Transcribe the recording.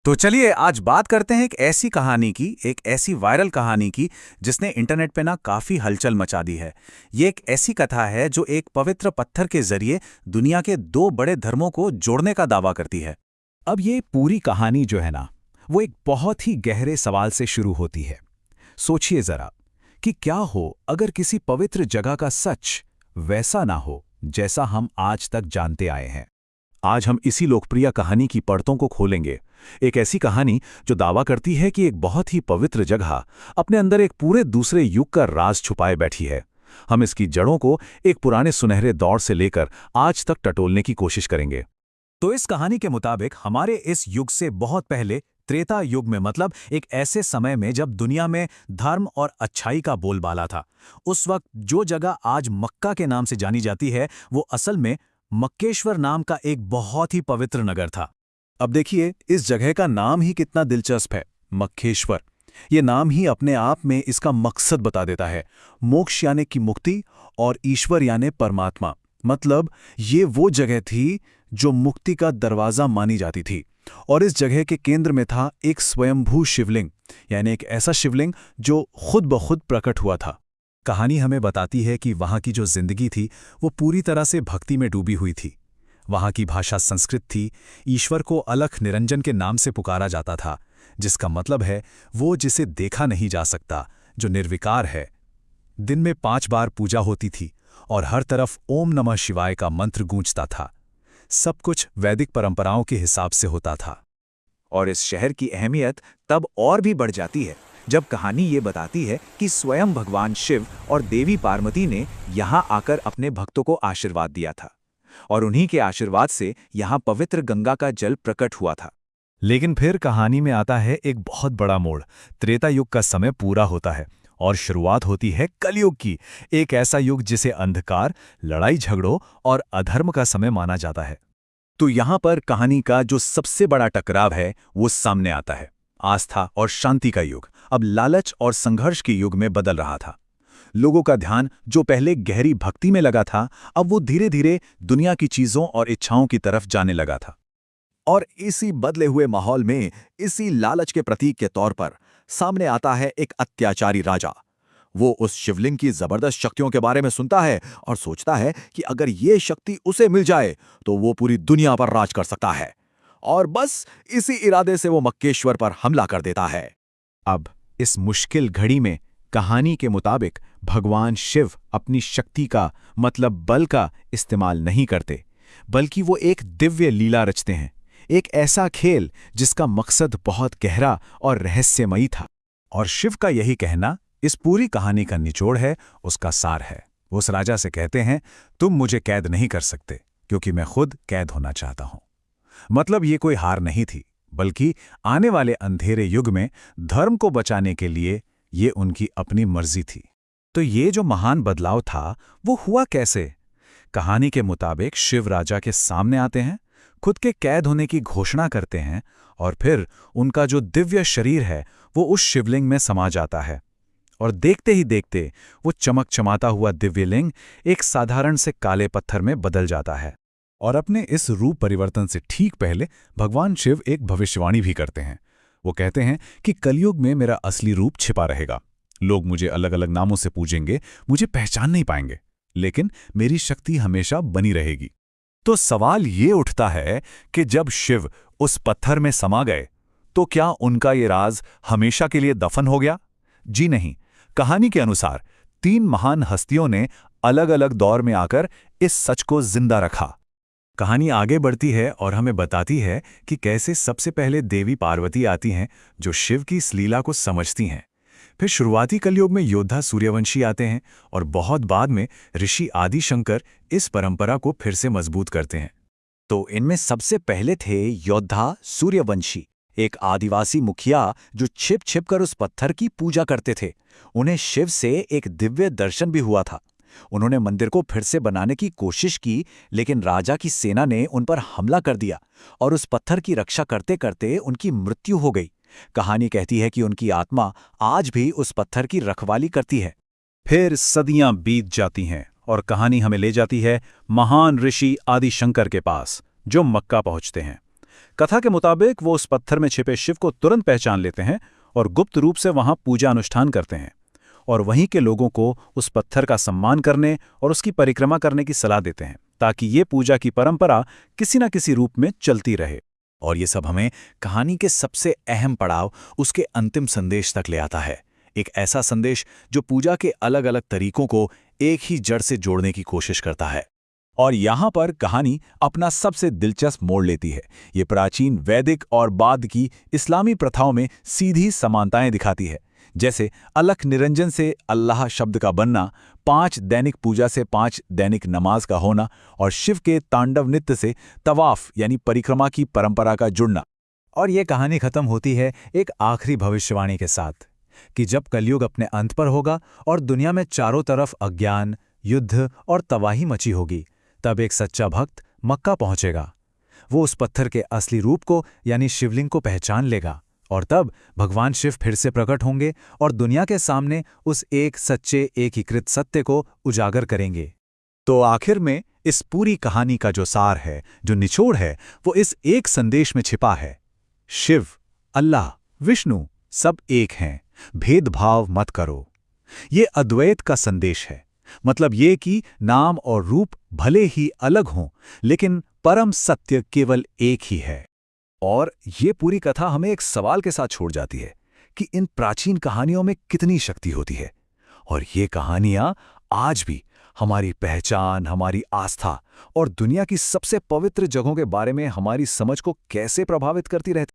तो चलिए आज बात करते हैं एक ऐसी कहानी की, एक ऐसी वायरल कहानी की जिसने इंटरनेट पे ना काफी हलचल मचा दी है। ये एक ऐसी कथा है जो एक पवित्र पत्थर के जरिए दुनिया के दो बड़े धर्मों को जोड़ने का दावा करती है। अब ये पूरी कहानी जो है ना, वो एक बहुत ही गहरे सवाल से शुरू होती है। सोचिए जरा कि क्या हो अगर किसी पवित्र जगह का सच वैसा ना हो जैसा हम आज तक जानते आए हैं। आज हम इसी लोकप्रिय कहानी की परतों को खोलेंगे। एक ऐसी कहानी जो दावा करती है कि एक बहुत ही पवित्र जगह अपने अंदर एक पूरे दूसरे युग का राज छुपाए बैठी है। हम इसकी जड़ों को एक पुराने सुनहरे दौर से लेकर आज तक टटोलने की कोशिश करेंगे। तो इस कहानी के मुताबिक हमारे इस युग से बहुत पहले त्रेता युग में, मतलब एक ऐसे समय में जब दुनिया में धर्म और अच्छाई का बोलबाला था, उस वक्त जो जगह आज मक्का के नाम से जानी जाती है वो असल में मक्केश्वर नाम का एक बहुत ही पवित्र नगर था। अब देखिए, इस जगह का नाम ही कितना दिलचस्प है, मक्केश्वर। ये नाम ही अपने आप में इसका मकसद बता देता है। मोक्ष यानी कि मुक्ति और ईश्वर यानी परमात्मा। मतलब ये वो जगह थी जो मुक्ति का दरवाजा मानी जाती थी। और इस जगह के केंद्र में था एक स्वयंभू शिवलिंग, यानी एक ऐसा शिवलिंग जो खुद ब खुद प्रकट हुआ था। कहानी हमें बताती है कि वहाँ की जो जिंदगी थी वो पूरी तरह से भक्ति में डूबी हुई थी। वहाँ की भाषा संस्कृत थी। ईश्वर को अलख निरंजन के नाम से पुकारा जाता था, जिसका मतलब है वो जिसे देखा नहीं जा सकता, जो निर्विकार है। दिन में 5 बार पूजा होती थी और हर तरफ ओम नमः शिवाय का मंत्र गूंजता था। सब कुछ वैदिक परंपराओं के हिसाब से होता था। और इस शहर की अहमियत तब और भी बढ़ जाती है जब कहानी ये बताती है कि स्वयं भगवान शिव और देवी पार्वती ने यहाँ आकर अपने भक्तों को आशीर्वाद दिया था, और उन्हीं के आशीर्वाद से यहाँ पवित्र गंगा का जल प्रकट हुआ था। लेकिन फिर कहानी में आता है एक बहुत बड़ा मोड़। त्रेता युग का समय पूरा होता है और शुरुआत होती है कलयुग की, एक ऐसा युग जिसे अंधकार, लड़ाई झगड़ों और अधर्म का समय माना जाता है। तो यहाँ पर कहानी का जो सबसे बड़ा टकराव है वो सामने आता है। आस्था और शांति का युग अब लालच और संघर्ष के युग में बदल रहा था। लोगों का ध्यान जो पहले गहरी भक्ति में लगा था, अब वो धीरे धीरे दुनिया की चीजों और इच्छाओं की तरफ जाने लगा था। और इसी बदले हुए माहौल में, इसी लालच के प्रतीक के तौर पर सामने आता है एक अत्याचारी राजा। वो उस शिवलिंग की जबरदस्त शक्तियों के बारे में सुनता है और सोचता है कि अगर ये शक्ति उसे मिल जाए तो वो पूरी दुनिया पर राज कर सकता है। और बस इसी इरादे से वो मक्केश्वर पर हमला कर देता है। अब इस मुश्किल घड़ी में कहानी के मुताबिक भगवान शिव अपनी शक्ति का, मतलब बल का इस्तेमाल नहीं करते, बल्कि वो एक दिव्य लीला रचते हैं। एक ऐसा खेल जिसका मकसद बहुत गहरा और रहस्यमयी था। और शिव का यही कहना इस पूरी कहानी का निचोड़ है, उसका सार है। वो उस राजा से कहते हैं, तुम मुझे कैद नहीं कर सकते क्योंकि मैं खुद कैद होना चाहता हूं। मतलब ये कोई हार नहीं थी, बल्कि आने वाले अंधेरे युग में धर्म को बचाने के लिए ये उनकी अपनी मर्जी थी। तो ये जो महान बदलाव था वो हुआ कैसे? कहानी के मुताबिक शिव राजा के सामने आते हैं, खुद के कैद होने की घोषणा करते हैं, और फिर उनका जो दिव्य शरीर है वो उस शिवलिंग में समा जाता है। और देखते ही देखते वो चमक चमाता हुआ दिव्यलिंग एक साधारण से काले पत्थर में बदल जाता है। और अपने इस रूप परिवर्तन से ठीक पहले भगवान शिव एक भविष्यवाणी भी करते हैं। वो कहते हैं कि कलयुग में मेरा असली रूप छिपा रहेगा। लोग मुझे अलग अलग नामों से पूजेंगे, मुझे पहचान नहीं पाएंगे, लेकिन मेरी शक्ति हमेशा बनी रहेगी। तो सवाल ये उठता है कि जब शिव उस पत्थर में समा गए तो क्या उनका ये राज हमेशा के लिए दफन हो गया? जी नहीं। कहानी के अनुसार 3 महान हस्तियों ने अलग अलग दौर में आकर इस सच को जिंदा रखा। कहानी आगे बढ़ती है और हमें बताती है कि कैसे सबसे पहले देवी पार्वती आती हैं, जो शिव की इस लीला को समझती हैं। फिर शुरुआती कलयुग में योद्धा सूर्यवंशी आते हैं और बहुत बाद में ऋषि आदि शंकर इस परंपरा को फिर से मजबूत करते हैं। तो इनमें सबसे पहले थे योद्धा सूर्यवंशी, एक आदिवासी मुखिया जो छिप छिप कर उस पत्थर की पूजा करते थे। उन्हें शिव से एक दिव्य दर्शन भी हुआ था। उन्होंने मंदिर को फिर से बनाने की कोशिश की, लेकिन राजा की सेना ने उन पर हमला कर दिया और उस पत्थर की रक्षा करते करते उनकी मृत्यु हो गई। कहानी कहती है कि उनकी आत्मा आज भी उस पत्थर की रखवाली करती है। फिर सदियां बीत जाती हैं और कहानी हमें ले जाती है महान ऋषि आदि शंकर के पास, जो मक्का पहुंचते हैं। कथा के मुताबिक वो उस पत्थर में छिपे शिव को तुरंत पहचान लेते हैं और गुप्त रूप से वहां पूजा अनुष्ठान करते हैं और वहीं के लोगों को उस पत्थर का सम्मान करने और उसकी परिक्रमा करने की सलाह देते हैं ताकि ये पूजा की परंपरा किसी न किसी रूप में चलती रहे। और ये सब हमें कहानी के सबसे अहम पड़ाव, उसके अंतिम संदेश तक ले आता है। एक ऐसा संदेश जो पूजा के अलग अलग तरीकों को एक ही जड़ से जोड़ने की कोशिश करता है। और यहाँ पर कहानी अपना सबसे दिलचस्प मोड़ लेती है। ये प्राचीन वैदिक और बाद की इस्लामी प्रथाओं में सीधी समानताएं दिखाती है, जैसे अलख निरंजन से अल्लाह शब्द का बनना, 5 दैनिक पूजा से 5 दैनिक नमाज का होना और शिव के तांडव नृत्य से तवाफ यानी परिक्रमा की परंपरा का जुड़ना। और ये कहानी खत्म होती है एक आखिरी भविष्यवाणी के साथ कि जब कलयुग अपने अंत पर होगा और दुनिया में चारों तरफ अज्ञान, युद्ध और तबाही मची होगी, तब एक सच्चा भक्त मक्का पहुंचेगा। वो उस पत्थर के असली रूप को यानी शिवलिंग को पहचान लेगा और तब भगवान शिव फिर से प्रकट होंगे और दुनिया के सामने उस एक सच्चे एकीकृत सत्य को उजागर करेंगे। तो आखिर में इस पूरी कहानी का जो सार है, जो निचोड़ है, वो इस एक संदेश में छिपा है। शिव, अल्लाह, विष्णु सब एक हैं, भेदभाव मत करो। ये अद्वैत का संदेश है। मतलब ये कि नाम और रूप भले ही अलग हों, लेकिन परम सत्य केवल एक ही है। और ये पूरी कथा हमें एक सवाल के साथ छोड़ जाती है कि इन प्राचीन कहानियों में कितनी शक्ति होती है, और ये कहानियां आज भी हमारी पहचान, हमारी आस्था और दुनिया की सबसे पवित्र जगहों के बारे में हमारी समझ को कैसे प्रभावित करती रहती हैं।